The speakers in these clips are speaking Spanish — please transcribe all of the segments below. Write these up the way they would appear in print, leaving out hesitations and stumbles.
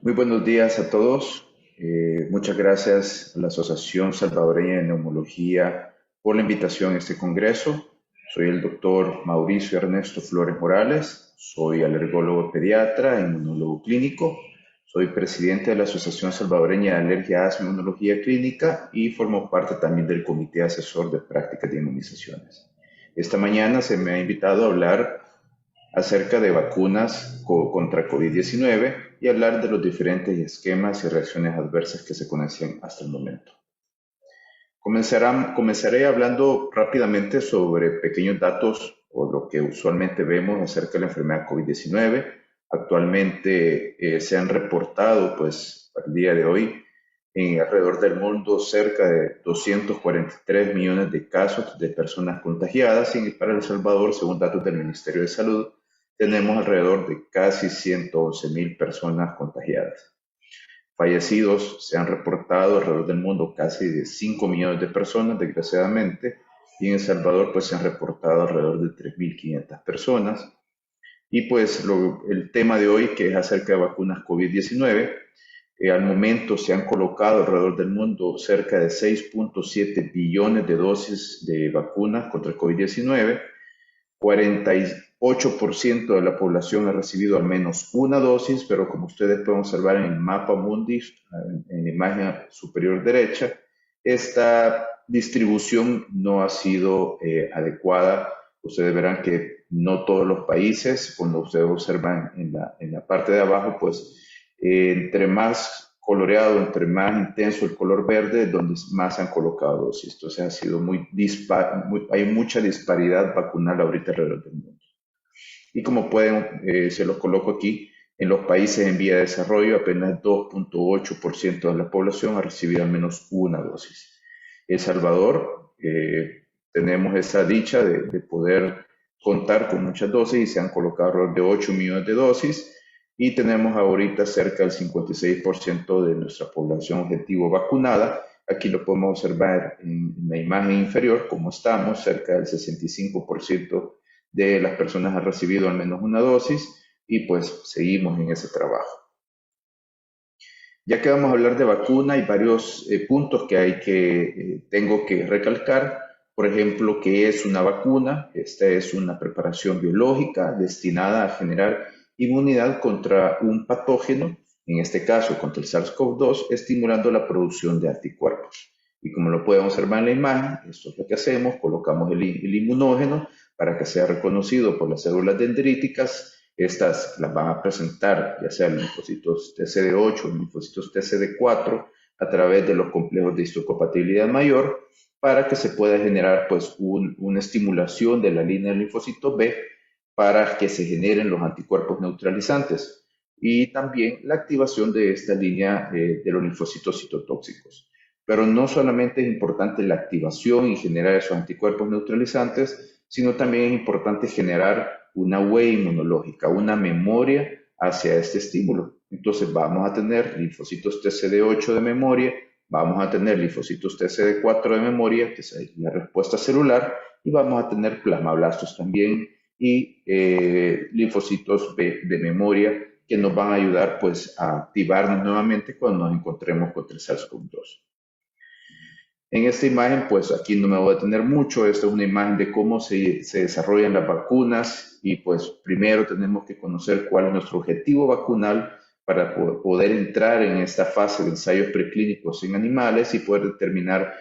Muy buenos días a todos. Muchas gracias a la Asociación Salvadoreña de Neumología por la invitación a este congreso. Soy el doctor Mauricio Ernesto Flores Morales, soy alergólogo pediatra e inmunólogo clínico. Soy presidente de la Asociación Salvadoreña de Alergia, Asma y Inmunología Clínica y formo parte también del Comité Asesor de Prácticas de Inmunizaciones. Esta mañana se me ha invitado a hablar acerca de vacunas contra COVID-19 y hablar de los diferentes esquemas y reacciones adversas que se conocen hasta el momento. Comenzaré hablando rápidamente sobre pequeños datos o lo que usualmente vemos acerca de la enfermedad COVID-19. Actualmente se han reportado, pues, al día de hoy, en alrededor del mundo cerca de 243 millones de casos de personas contagiadas y para El Salvador, según datos del Ministerio de Salud, tenemos alrededor de casi 111,000 personas contagiadas. Fallecidos se han reportado alrededor del mundo casi de 5 millones de personas, desgraciadamente, y en El Salvador pues se han reportado alrededor de 3.500 personas. Y pues el tema de hoy, que es acerca de vacunas COVID-19, al momento se han colocado alrededor del mundo cerca de 6.7 billones de dosis de vacunas contra el COVID-19. 48% de la población ha recibido al menos una dosis, pero como ustedes pueden observar en el mapa mundi, en la imagen superior derecha, esta distribución no ha sido adecuada. Ustedes verán que no todos los países, cuando ustedes observan en la parte de abajo, pues entre más coloreado, entre más intenso el color verde, donde más han colocado dosis. Entonces ha sido hay mucha disparidad vacunal ahorita alrededor del mundo. Y como pueden, se los coloco aquí, en los países en vía de desarrollo apenas 2.8% de la población ha recibido al menos una dosis. El Salvador, tenemos esa dicha de poder contar con muchas dosis y se han colocado alrededor de 8 millones de dosis y tenemos ahorita cerca del 56% de nuestra población objetivo vacunada. Aquí lo podemos observar en la imagen inferior, como estamos, cerca del 65% de las personas han recibido al menos una dosis y pues seguimos en ese trabajo. Ya que vamos a hablar de vacuna, hay varios puntos que tengo que recalcar. Por ejemplo, ¿qué es una vacuna? Esta es una preparación biológica destinada a generar inmunidad contra un patógeno, en este caso contra el SARS-CoV-2, estimulando la producción de anticuerpos. Y como lo pueden observar en la imagen, esto es lo que hacemos, colocamos el inmunógeno para que sea reconocido por las células dendríticas. Estas las van a presentar ya sea linfocitos TCD8 o linfocitos TCD4 a través de los complejos de histocompatibilidad mayor para que se pueda generar pues una estimulación de la línea del linfocito B para que se generen los anticuerpos neutralizantes y también la activación de esta línea de los linfocitos citotóxicos. Pero no solamente es importante la activación y generar esos anticuerpos neutralizantes, sino también es importante generar una huella inmunológica, una memoria hacia este estímulo. Entonces vamos a tener linfocitos TCD8 de memoria, vamos a tener linfocitos TCD4 de memoria, que es la respuesta celular, y vamos a tener plasmablastos también y linfocitos B de memoria que nos van a ayudar pues a activarnos nuevamente cuando nos encontremos contra el SARS-CoV-2. En esta imagen, pues aquí no me voy a detener mucho, esta es una imagen de cómo se desarrollan las vacunas y pues primero tenemos que conocer cuál es nuestro objetivo vacunal para poder entrar en esta fase de ensayos preclínicos en animales y poder determinar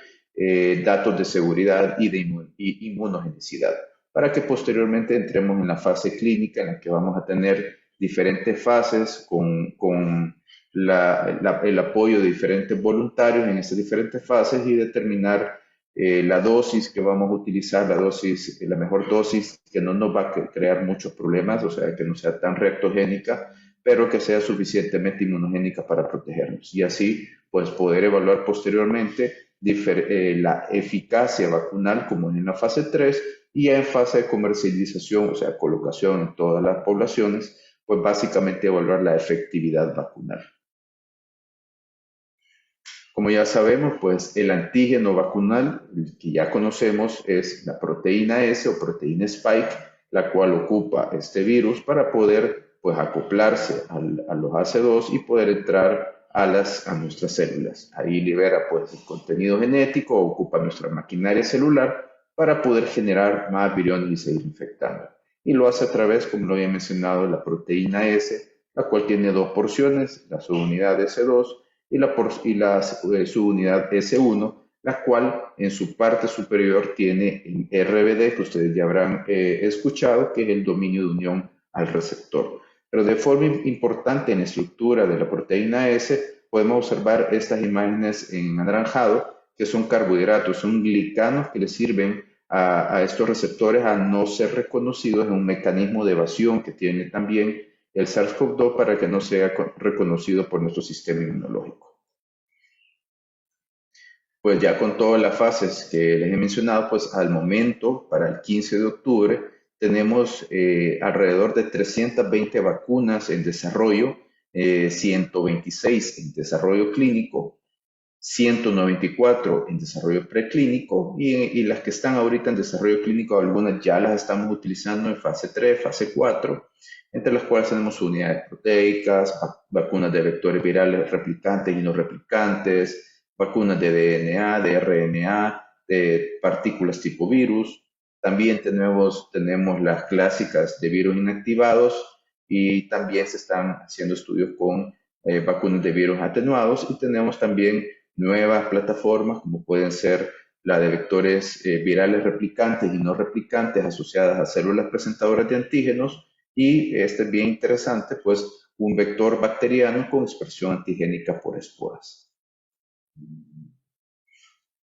datos de seguridad y de inmunogenicidad, para que posteriormente entremos en la fase clínica en la que vamos a tener diferentes fases con el apoyo de diferentes voluntarios en estas diferentes fases y determinar la dosis que vamos a utilizar, la mejor dosis que no nos va a crear muchos problemas, o sea, que no sea tan reactogénica, pero que sea suficientemente inmunogénica para protegernos. Y así, pues, poder evaluar posteriormente la eficacia vacunal como en la fase 3 y ya en fase de comercialización, o sea, colocación en todas las poblaciones, pues básicamente evaluar la efectividad vacunal. Como ya sabemos, pues el antígeno vacunal, el que ya conocemos, es la proteína S o proteína Spike, la cual ocupa este virus para poder pues acoplarse a los AC2 y poder entrar a nuestras células. Ahí libera pues el contenido genético, ocupa nuestra maquinaria celular para poder generar más viriones y seguir infectando. Y lo hace a través, como lo había mencionado, de la proteína S, la cual tiene dos porciones, la subunidad S2 y la subunidad S1, la cual en su parte superior tiene el RBD, que ustedes ya habrán escuchado, que es el dominio de unión al receptor. Pero de forma importante en la estructura de la proteína S, podemos observar estas imágenes en anaranjado, que son carbohidratos, son glicanos que le sirven a estos receptores a no ser reconocidos en un mecanismo de evasión que tiene también el SARS-CoV-2 para que no sea reconocido por nuestro sistema inmunológico. Pues ya con todas las fases que les he mencionado, pues al momento, para el 15 de octubre, tenemos alrededor de 320 vacunas en desarrollo, 126 en desarrollo clínico, 194 en desarrollo preclínico y las que están ahorita en desarrollo clínico, algunas ya las estamos utilizando en fase 3, fase 4, entre las cuales tenemos unidades proteicas, vacunas de vectores virales replicantes y no replicantes, vacunas de DNA, de RNA, de partículas tipo virus. También tenemos las clásicas de virus inactivados y también se están haciendo estudios con vacunas de virus atenuados y tenemos también nuevas plataformas como pueden ser la de vectores virales replicantes y no replicantes asociadas a células presentadoras de antígenos y este es bien interesante, pues un vector bacteriano con expresión antigénica por esporas.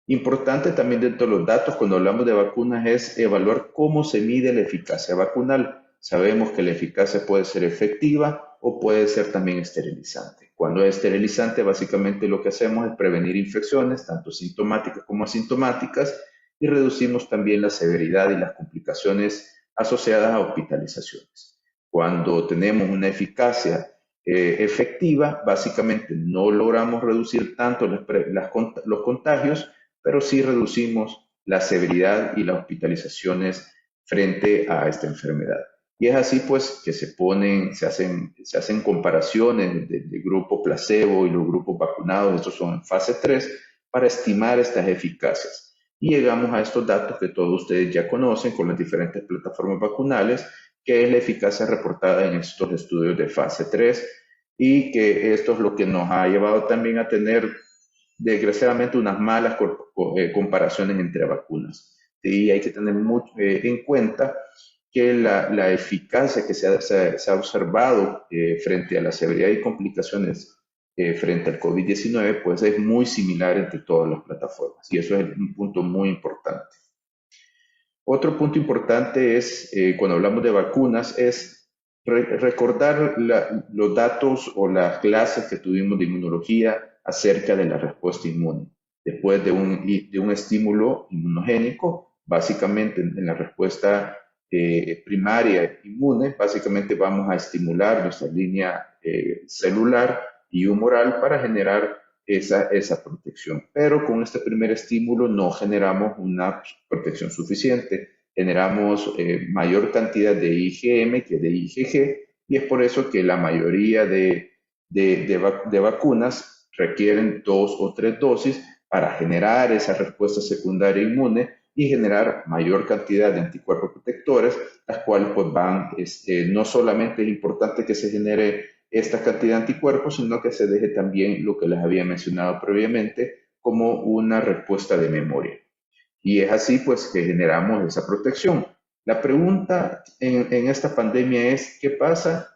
Importante también dentro de los datos cuando hablamos de vacunas es evaluar cómo se mide la eficacia vacunal. Sabemos que la eficacia puede ser efectiva o puede ser también esterilizante. Cuando es esterilizante, básicamente lo que hacemos es prevenir infecciones, tanto sintomáticas como asintomáticas, y reducimos también la severidad y las complicaciones asociadas a hospitalizaciones. Cuando tenemos una eficacia efectiva, básicamente no logramos reducir tanto los contagios, pero sí reducimos la severidad y las hospitalizaciones frente a esta enfermedad. Y es así pues que se hacen comparaciones de grupo placebo y los grupos vacunados, estos son en fase 3, para estimar estas eficacias. Y llegamos a estos datos que todos ustedes ya conocen con las diferentes plataformas vacunales, que es la eficacia reportada en estos estudios de fase 3 y que esto es lo que nos ha llevado también a tener desgraciadamente unas malas comparaciones entre vacunas. Y hay que tener mucho en cuenta que la eficacia que se ha observado frente a la severidad y complicaciones frente al COVID-19, pues es muy similar entre todas las plataformas. Y eso es un punto muy importante. Otro punto importante es, cuando hablamos de vacunas, es recordar los datos o las clases que tuvimos de inmunología acerca de la respuesta inmune. Después de un estímulo inmunogénico, básicamente en la respuesta primaria inmune, básicamente vamos a estimular nuestra línea celular y humoral para generar esa protección. Pero con este primer estímulo no generamos una protección suficiente. Generamos mayor cantidad de IgM que de IgG y es por eso que la mayoría de vacunas requieren 2 o 3 dosis para generar esa respuesta secundaria inmune y generar mayor cantidad de anticuerpos protectores, las cuales pues no solamente es importante que se genere esta cantidad de anticuerpos, sino que se deje también lo que les había mencionado previamente como una respuesta de memoria. Y es así pues que generamos esa protección. La pregunta en esta pandemia es, ¿qué pasa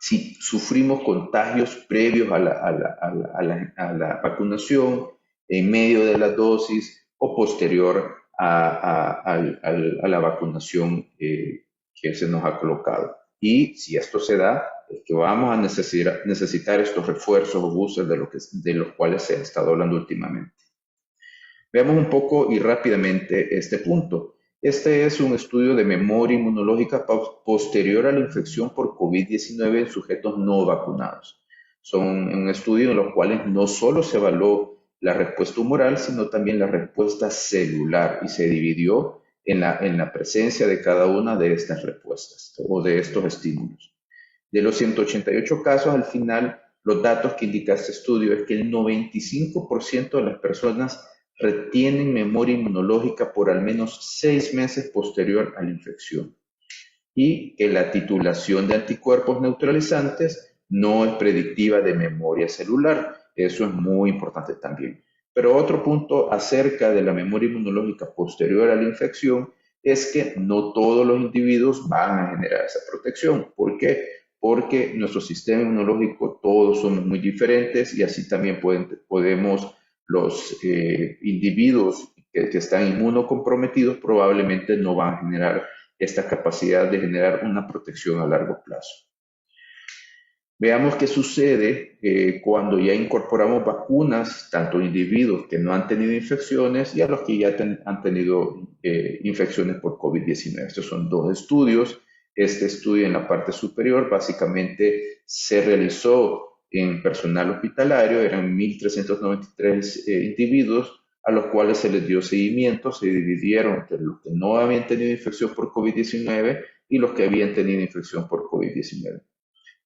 si sufrimos contagios previos a la vacunación, en medio de la dosis o posterior a la vacunación que se nos ha colocado? Y si esto se da, es que vamos a necesitar estos refuerzos o boosters de los cuales se ha estado hablando últimamente. Veamos un poco y rápidamente este punto. Este es un estudio de memoria inmunológica posterior a la infección por COVID-19 en sujetos no vacunados. Son un estudio en los cuales no solo se evaluó la respuesta humoral, sino también la respuesta celular y se dividió en la presencia de cada una de estas respuestas o de estos estímulos. De los 188 casos, al final, los datos que indica este estudio es que el 95% de las personas retienen memoria inmunológica por al menos 6 meses posterior a la infección y que la titulación de anticuerpos neutralizantes no es predictiva de memoria celular. Eso es muy importante también. Pero otro punto acerca de la memoria inmunológica posterior a la infección es que no todos los individuos van a generar esa protección. ¿Por qué? Porque nuestro sistema inmunológico, todos somos muy diferentes y así también podemos los individuos que están inmunocomprometidos probablemente no van a generar esta capacidad de generar una protección a largo plazo. Veamos qué sucede cuando ya incorporamos vacunas, tanto a individuos que no han tenido infecciones y a los que ya han tenido infecciones por COVID-19. Estos son dos estudios. Este estudio en la parte superior básicamente se realizó en personal hospitalario, eran 1.393 individuos a los cuales se les dio seguimiento, se dividieron entre los que no habían tenido infección por COVID-19 y los que habían tenido infección por COVID-19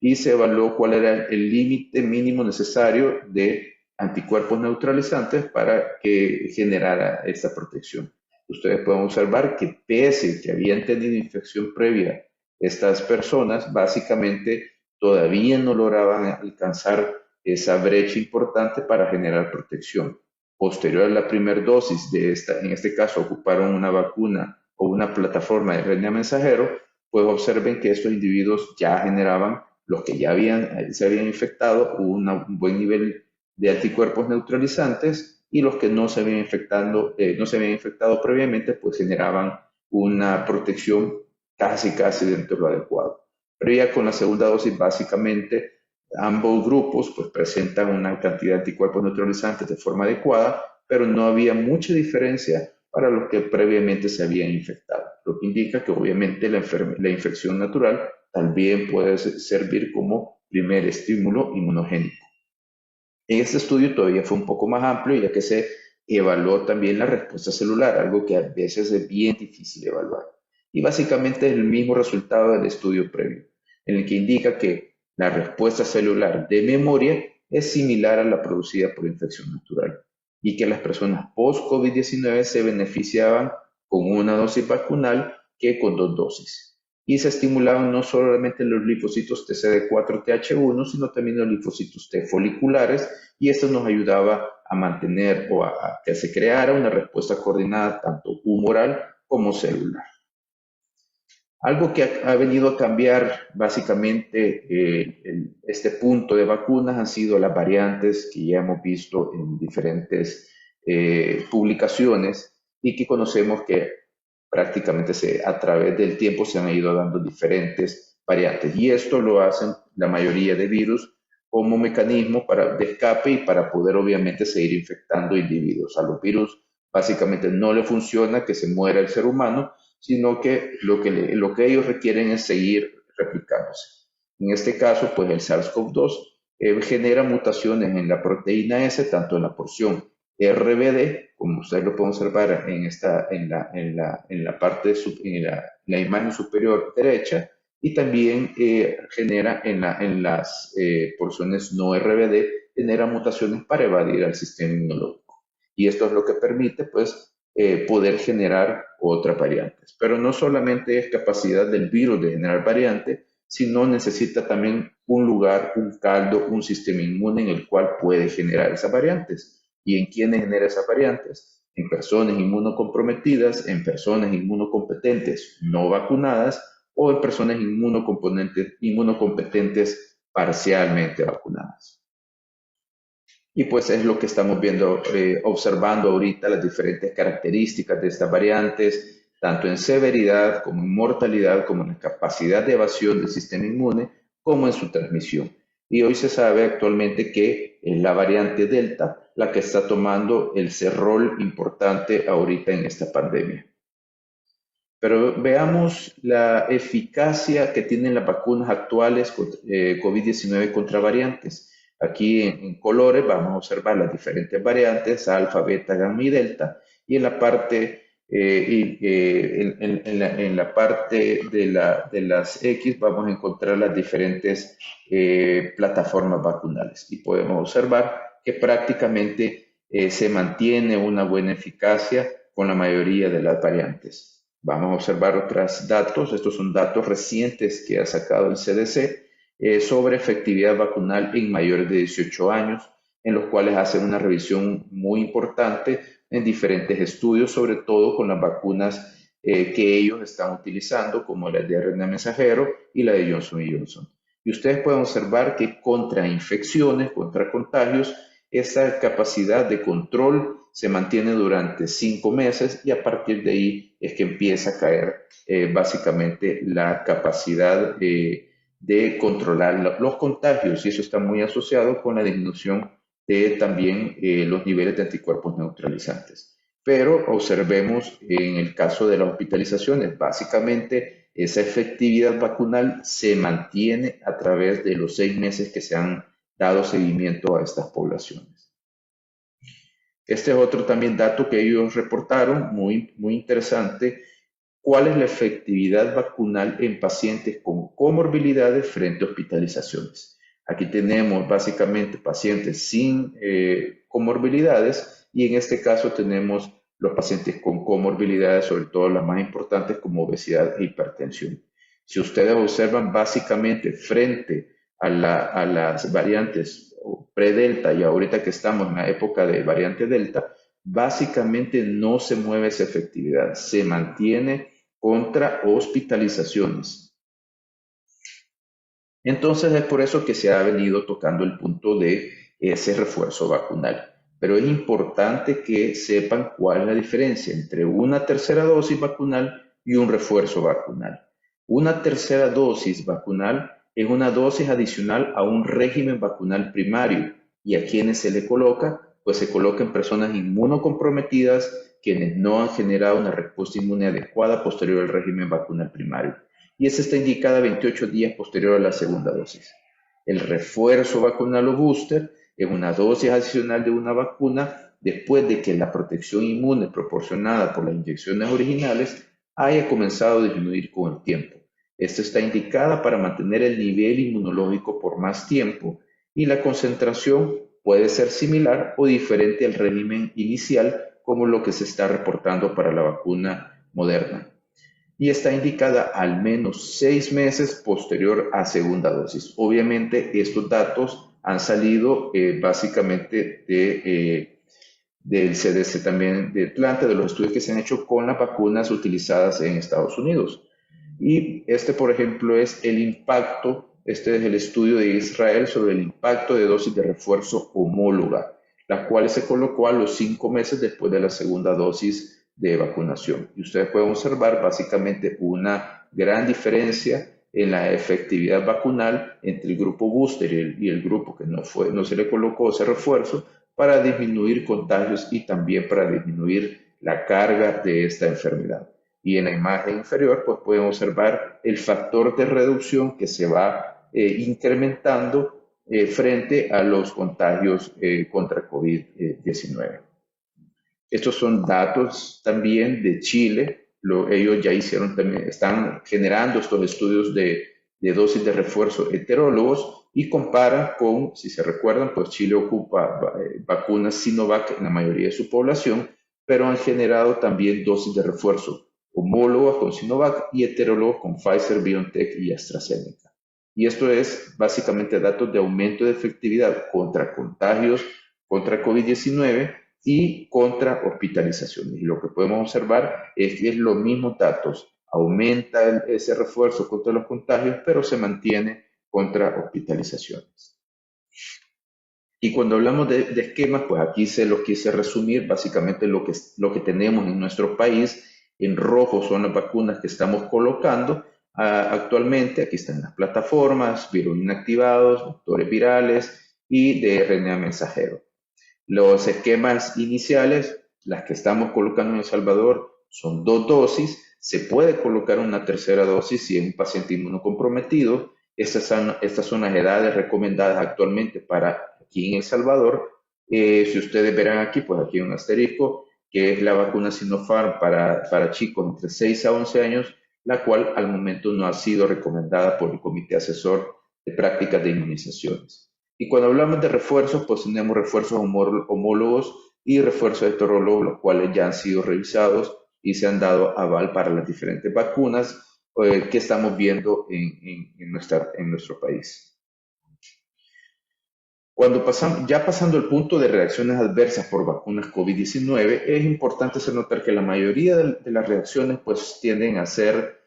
y se evaluó cuál era el límite mínimo necesario de anticuerpos neutralizantes para que generara esta protección. Ustedes pueden observar que pese que habían tenido infección previa, estas personas básicamente todavía no lograban alcanzar esa brecha importante para generar protección. Posterior a la primera dosis de esta, en este caso ocuparon una vacuna o una plataforma de RNA mensajero, pues observen que estos individuos ya generaban los que ya se habían infectado, hubo un buen nivel de anticuerpos neutralizantes y los que no se habían infectado previamente, pues generaban una protección casi dentro de lo adecuado. Pero ya con la segunda dosis, básicamente, ambos grupos pues presentan una cantidad de anticuerpos neutralizantes de forma adecuada, pero no había mucha diferencia para los que previamente se habían infectado, lo que indica que obviamente la infección natural también puede servir como primer estímulo inmunogénico. En este estudio todavía fue un poco más amplio, ya que se evaluó también la respuesta celular, algo que a veces es bien difícil de evaluar. Y básicamente es el mismo resultado del estudio previo, en el que indica que la respuesta celular de memoria es similar a la producida por infección natural y que las personas post-COVID-19 se beneficiaban con una dosis vacunal que con 2 dosis y se estimulaban no solamente los linfocitos TCD4-TH1, sino también los linfocitos T foliculares, y esto nos ayudaba a mantener o a que se creara una respuesta coordinada tanto humoral como celular. Algo que ha venido a cambiar básicamente este punto de vacunas han sido las variantes que ya hemos visto en diferentes publicaciones y que conocemos que prácticamente a través del tiempo se han ido dando diferentes variantes. Y esto lo hacen la mayoría de virus como mecanismo de escape y para poder obviamente seguir infectando individuos. A los virus básicamente no le funciona que se muera el ser humano, sino que lo que ellos requieren es seguir replicándose. En este caso, pues el SARS-CoV-2 genera mutaciones en la proteína S, tanto en la porción RBD, como ustedes lo pueden observar en la imagen superior derecha, y también genera en las porciones no RBD, genera mutaciones para evadir al sistema inmunológico. Y esto es lo que permite, pues, poder generar otras variantes. Pero no solamente es capacidad del virus de generar variantes, sino necesita también un lugar, un caldo, un sistema inmune en el cual puede generar esas variantes. ¿Y en quiénes genera esas variantes? En personas inmunocomprometidas, en personas inmunocompetentes no vacunadas o en personas inmunocompetentes parcialmente vacunadas. Y pues es lo que estamos viendo, observando ahorita las diferentes características de estas variantes, tanto en severidad como en mortalidad, como en la capacidad de evasión del sistema inmune, como en su transmisión. Y hoy se sabe actualmente que es la variante Delta la que está tomando el rol importante ahorita en esta pandemia. Pero veamos la eficacia que tienen las vacunas actuales COVID-19 contra variantes. Aquí en colores vamos a observar las diferentes variantes, alfa, beta, gamma y delta. Y en la parte En la parte de las X vamos a encontrar las diferentes plataformas vacunales y podemos observar que prácticamente se mantiene una buena eficacia con la mayoría de las variantes. Vamos a observar otros datos, estos son datos recientes que ha sacado el CDC sobre efectividad vacunal en mayores de 18 años, en los cuales hacen una revisión muy importante en diferentes estudios, sobre todo con las vacunas que ellos están utilizando, como la de RNA mensajero y la de Johnson Johnson. Y ustedes pueden observar que contra infecciones, contra contagios, esa capacidad de control se mantiene durante 5 meses y a partir de ahí es que empieza a caer básicamente la capacidad de controlar los contagios y eso está muy asociado con la disminución de también los niveles de anticuerpos neutralizantes. Pero observemos en el caso de las hospitalizaciones, básicamente esa efectividad vacunal se mantiene a través de los 6 meses que se han dado seguimiento a estas poblaciones. Este es otro también dato que ellos reportaron, muy interesante. ¿Cuál es la efectividad vacunal en pacientes con comorbilidades frente a hospitalizaciones? Aquí tenemos básicamente pacientes sin comorbilidades y en este caso tenemos los pacientes con comorbilidades, sobre todo las más importantes como obesidad e hipertensión. Si ustedes observan básicamente frente a las variantes pre-delta y ahorita que estamos en la época de variante delta, básicamente no se mueve esa efectividad, se mantiene contra hospitalizaciones. Entonces es por eso que se ha venido tocando el punto de ese refuerzo vacunal. Pero es importante que sepan cuál es la diferencia entre una tercera dosis vacunal y un refuerzo vacunal. Una tercera dosis vacunal es una dosis adicional a un régimen vacunal primario y a quienes se le coloca, pues se coloca en personas inmunocomprometidas quienes no han generado una respuesta inmune adecuada posterior al régimen vacunal primario y esa está indicada 28 días posterior a la segunda dosis. El refuerzo vacunal o booster es una dosis adicional de una vacuna después de que la protección inmune proporcionada por las inyecciones originales haya comenzado a disminuir con el tiempo. Esta está indicada para mantener el nivel inmunológico por más tiempo y la concentración puede ser similar o diferente al régimen inicial como lo que se está reportando para la vacuna Moderna y está indicada al menos 6 meses posterior a segunda dosis. Obviamente estos datos han salido básicamente del CDC también de Atlanta, de los estudios que se han hecho con las vacunas utilizadas en Estados Unidos. Y este, por ejemplo, es el impacto, este es el estudio de Israel sobre el impacto de dosis de refuerzo homóloga, la cual se colocó a los 5 meses después de la segunda dosis de vacunación. Y ustedes pueden observar básicamente una gran diferencia en la efectividad vacunal entre el grupo booster y el grupo que no se le colocó ese refuerzo para disminuir contagios y también para disminuir la carga de esta enfermedad. Y en la imagen inferior pues pueden observar el factor de reducción que se va incrementando frente a los contagios contra COVID-19. Estos son datos también de Chile. Ellos ya hicieron también, están generando estos estudios de dosis de refuerzo heterólogos y comparan con, si se recuerdan, pues Chile ocupa vacunas Sinovac en la mayoría de su población, pero han generado también dosis de refuerzo homólogos con Sinovac y heterólogos con Pfizer, BioNTech y AstraZeneca. Y esto es básicamente datos de aumento de efectividad contra contagios, contra COVID-19 y contra hospitalizaciones. Y lo que podemos observar es que es los mismos datos. Aumenta ese refuerzo contra los contagios, pero se mantiene contra hospitalizaciones. Y cuando hablamos de esquemas, pues aquí se los quise resumir básicamente lo que tenemos en nuestro país. En rojo son las vacunas que estamos colocando actualmente. Aquí están las plataformas, virus inactivados, vectores virales y de RNA mensajero. Los esquemas iniciales, las que estamos colocando en El Salvador, son 2 dosis. Se puede colocar una tercera dosis si es un paciente inmunocomprometido. Estas son las edades recomendadas actualmente para aquí en El Salvador. Si ustedes verán aquí, pues aquí hay un asterisco. que es la vacuna Sinopharm para chicos entre 6 a 11 años, la cual al momento no ha sido recomendada por el Comité Asesor de Prácticas de Inmunizaciones. Y cuando hablamos de refuerzos, pues tenemos refuerzos homólogos y refuerzos heterólogos, los cuales ya han sido revisados y se han dado aval para las diferentes vacunas que estamos viendo en nuestro país. Ya pasando el punto de reacciones adversas por vacunas COVID-19, es importante hacer notar que la mayoría de las reacciones pues tienden a ser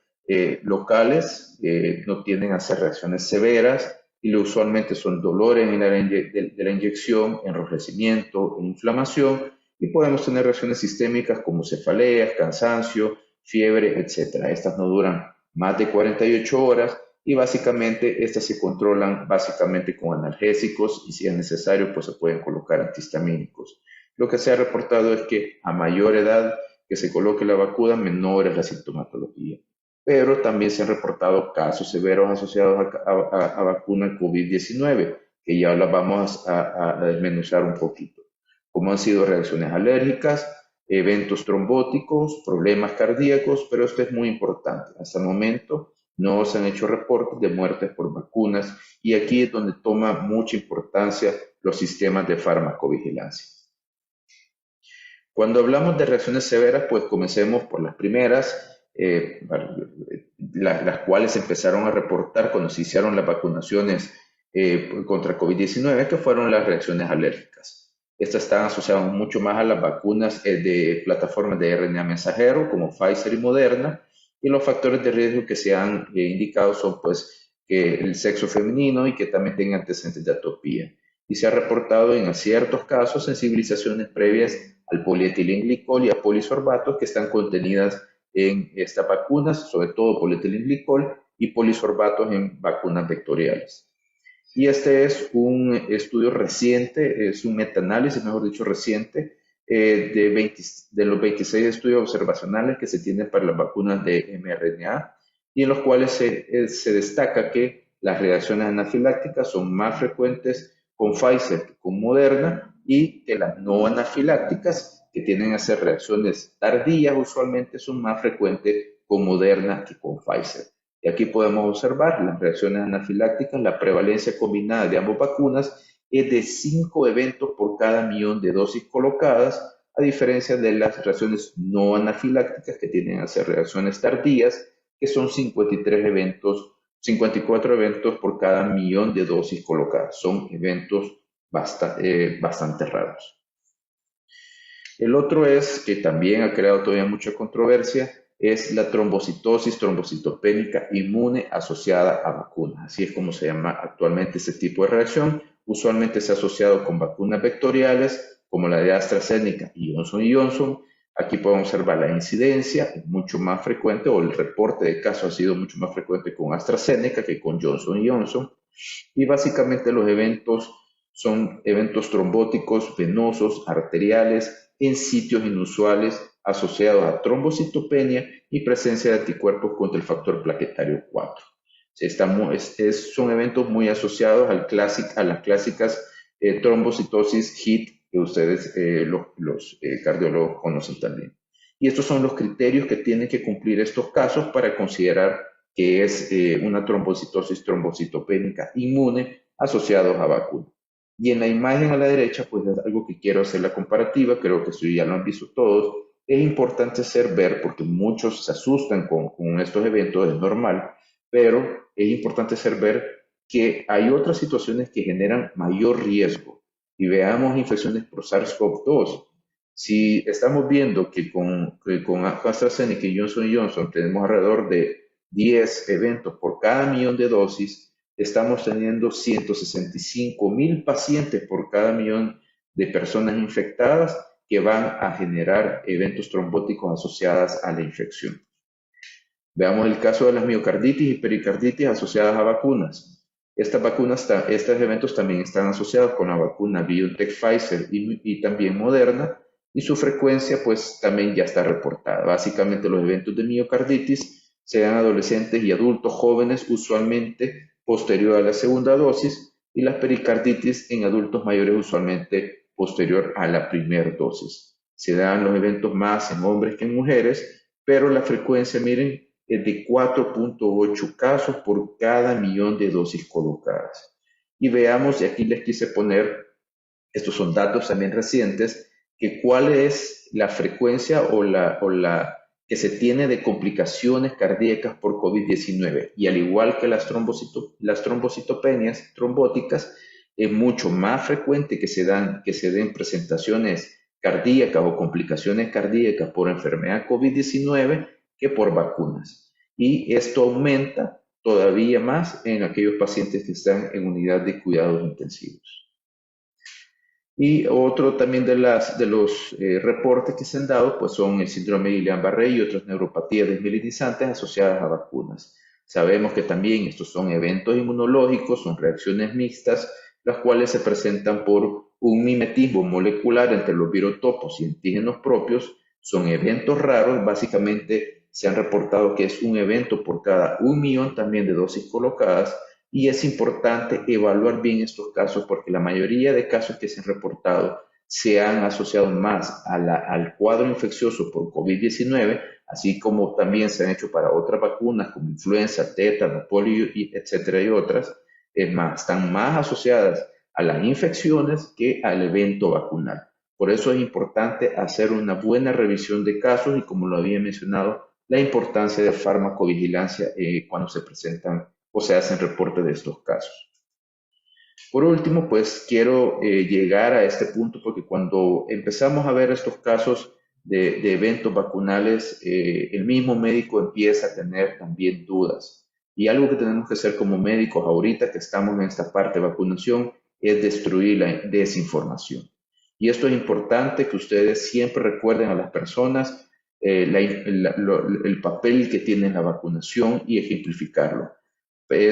locales, no tienden a ser reacciones severas y usualmente son dolores de la inyección, enrojecimiento, inflamación y podemos tener reacciones sistémicas como cefaleas, cansancio, fiebre, etcétera. Estas no duran más de 48 horas y básicamente estas se controlan básicamente con analgésicos y si es necesario pues se pueden colocar antihistamínicos. Lo que se ha reportado es que a mayor edad que se coloque la vacuna, menor es la sintomatología. Pero también se han reportado casos severos asociados a vacuna COVID-19, que ya las vamos a desmenuzar un poquito, como han sido reacciones alérgicas, eventos trombóticos, problemas cardíacos, pero esto es muy importante. Hasta el momento no se han hecho reportes de muertes por vacunas y aquí es donde toma mucha importancia los sistemas de farmacovigilancia. Cuando hablamos de reacciones severas, pues comencemos por las primeras, las cuales empezaron a reportar cuando se hicieron las vacunaciones contra COVID-19, que fueron las reacciones alérgicas. Estas están asociadas mucho más a las vacunas de plataformas de RNA mensajero como Pfizer y Moderna, y los factores de riesgo que se han indicado son pues que el sexo femenino y que también tenga antecedentes de atopía. Y se ha reportado en ciertos casos sensibilizaciones previas al polietilenglicol y a polisorbato que están contenidas en estas vacunas, sobre todo polietilenglicol y polisorbatos en vacunas vectoriales. Y este es un estudio reciente, es un metaanálisis, mejor dicho, reciente, de los 26 estudios observacionales que se tienen para las vacunas de mRNA y en los cuales se destaca que las reacciones anafilácticas son más frecuentes con Pfizer que con Moderna y que las no anafilácticas, que tienden a ser reacciones tardías, usualmente son más frecuentes con Moderna que con Pfizer. Y aquí podemos observar las reacciones anafilácticas, la prevalencia combinada de ambas vacunas es de 5 eventos por cada millón de dosis colocadas, a diferencia de las reacciones no anafilácticas que tienden a ser reacciones tardías, que son 54 eventos por cada millón de dosis colocadas. Son eventos bastante raros. El otro es, que también ha creado todavía mucha controversia, es la trombocitosis trombocitopénica inmune asociada a vacunas. Así es como se llama actualmente este tipo de reacción. Usualmente se ha asociado con vacunas vectoriales como la de AstraZeneca y Johnson. Aquí podemos observar la incidencia, es mucho más frecuente, o el reporte de casos ha sido mucho más frecuente con AstraZeneca que con Johnson. Y básicamente los eventos son eventos trombóticos venosos, arteriales, en sitios inusuales asociados a trombocitopenia y presencia de anticuerpos contra el factor plaquetario 4. Son eventos muy asociados a las clásicas trombocitosis HIT que ustedes, los cardiólogos, conocen también. Y estos son los criterios que tienen que cumplir estos casos para considerar que es una trombocitosis trombocitopénica inmune asociados a vacuna. Y en la imagen a la derecha, pues es algo que quiero hacer la comparativa, creo que esto ya lo han visto todos. Es importante ver, porque muchos se asustan con estos eventos, es normal, pero es importante ver que hay otras situaciones que generan mayor riesgo. Y veamos infecciones por SARS-CoV-2. Si estamos viendo que con AstraZeneca y Johnson tenemos alrededor de 10 eventos por cada millón de dosis, estamos teniendo 165,000 pacientes por cada millón de personas infectadas que van a generar eventos trombóticos asociados a la infección. Veamos el caso de las miocarditis y pericarditis asociadas a vacunas. Estos eventos también están asociados con la vacuna BioNTech, Pfizer y también Moderna, y su frecuencia pues también ya está reportada. Básicamente los eventos de miocarditis se dan en adolescentes y adultos jóvenes, usualmente posterior a la segunda dosis, y las pericarditis en adultos mayores usualmente posterior a la primera dosis. Se dan los eventos más en hombres que en mujeres, pero la frecuencia, miren, es de 4.8 casos por cada millón de dosis colocadas. Y veamos, y aquí les quise poner, estos son datos también recientes, que cuál es la frecuencia o la que se tiene de complicaciones cardíacas por COVID-19. Y al igual que las trombocitopenias trombóticas, es mucho más frecuente que se den presentaciones cardíacas o complicaciones cardíacas por enfermedad COVID-19 que por vacunas. Y esto aumenta todavía más en aquellos pacientes que están en unidad de cuidados intensivos. Y otro también de los reportes que se han dado, pues son el síndrome de Guillain-Barré y otras neuropatías desmielinizantes asociadas a vacunas. Sabemos que también estos son eventos inmunológicos, son reacciones mixtas, las cuales se presentan por un mimetismo molecular entre los virotopos y antígenos propios. Son eventos raros, básicamente se han reportado que es un evento por cada 1 millón también de dosis colocadas, y es importante evaluar bien estos casos porque la mayoría de casos que se han reportado se han asociado más al cuadro infeccioso por COVID-19, así como también se han hecho para otras vacunas como influenza, tétano, polio, etcétera y otras. Es más, están más asociadas a las infecciones que al evento vacunal. Por eso es importante hacer una buena revisión de casos y, como lo había mencionado, la importancia de farmacovigilancia cuando se presentan o se hacen reportes de estos casos. Por último, pues quiero llegar a este punto porque cuando empezamos a ver estos casos de eventos vacunales, el mismo médico empieza a tener también dudas. Y algo que tenemos que hacer como médicos ahorita que estamos en esta parte de vacunación es destruir la desinformación. Y esto es importante que ustedes siempre recuerden a las personas el papel que tiene la vacunación y ejemplificarlo.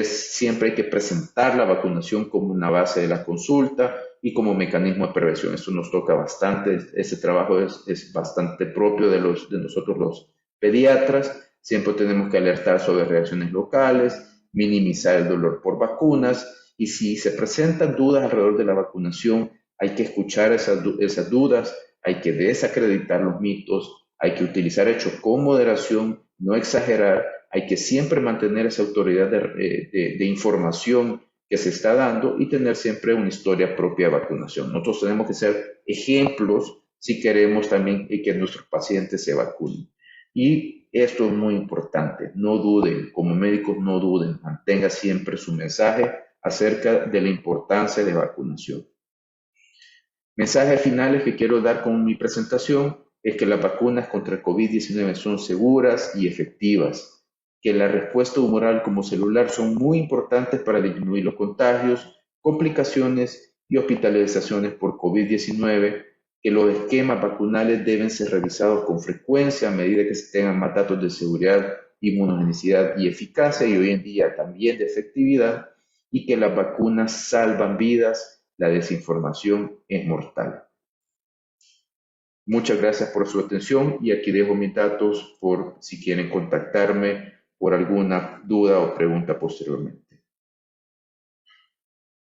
Siempre hay que presentar la vacunación como una base de la consulta y como mecanismo de prevención. Esto nos toca bastante, ese trabajo es bastante propio de nosotros los pediatras. Siempre tenemos que alertar sobre reacciones locales, minimizar el dolor por vacunas, y si se presentan dudas alrededor de la vacunación, hay que escuchar esas dudas, hay que desacreditar los mitos, hay que utilizar hechos con moderación, no exagerar. Hay que siempre mantener esa autoridad de información que se está dando y tener siempre una historia propia de vacunación. Nosotros tenemos que ser ejemplos si queremos también que nuestros pacientes se vacunen. Y esto es muy importante. No duden, como médicos no duden, mantenga siempre su mensaje acerca de la importancia de vacunación. Mensajes finales que quiero dar con mi presentación es que las vacunas contra el COVID-19 son seguras y efectivas, que la respuesta humoral como celular son muy importantes para disminuir los contagios, complicaciones y hospitalizaciones por COVID-19, que los esquemas vacunales deben ser revisados con frecuencia a medida que se tengan más datos de seguridad, inmunogenicidad y eficacia, y hoy en día también de efectividad, y que las vacunas salvan vidas. La desinformación es mortal. Muchas gracias por su atención y aquí dejo mis datos por si quieren contactarme por alguna duda o pregunta posteriormente.